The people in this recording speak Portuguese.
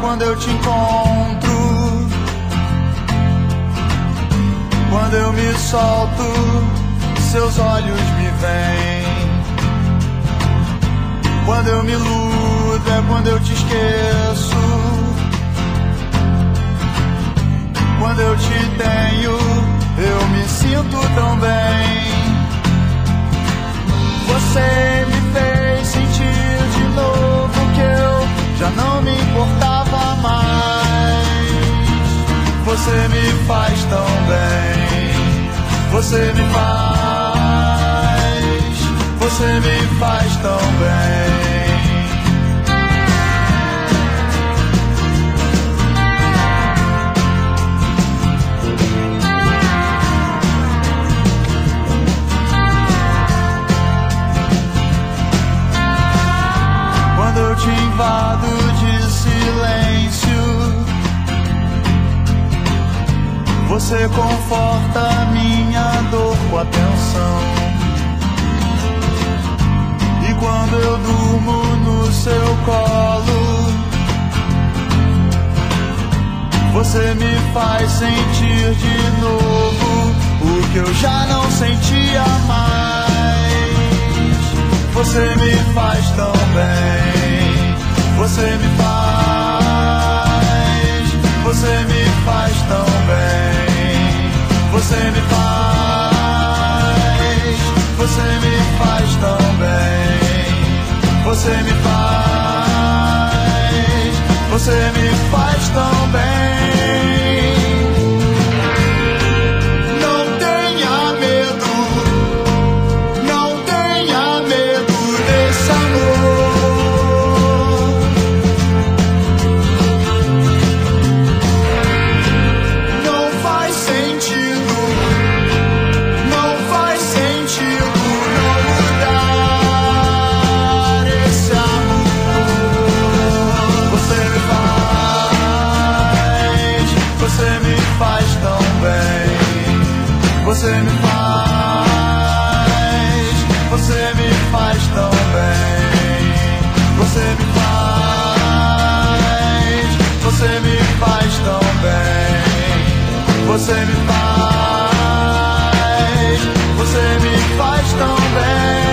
quando eu te encontro. Quando eu me solto, seus olhos me veem. Quando eu me iludo é quando eu te esqueço. Quando eu te tenho, eu me sinto tão bem. Você me fez sentir de novo que eu já não me importava mais. Você me faz tão bem. Você me faz tão bem. Quando eu te invado de silêncio, você conforta minha dor com atenção. E quando eu durmo no seu colo, você me faz sentir de novo o que eu já não sentia mais. Você me faz tão bem. Você me faz tão bem. Você me faz tão bem. Você me faz tão bem. Não tenha medo, não tenha medo desse amor. Não faz sentido, não faz sentido não mudar esse amor. Você me faz tão bem. Você me faz tão bem. Você me faz tão bem. Você me faz tão bem.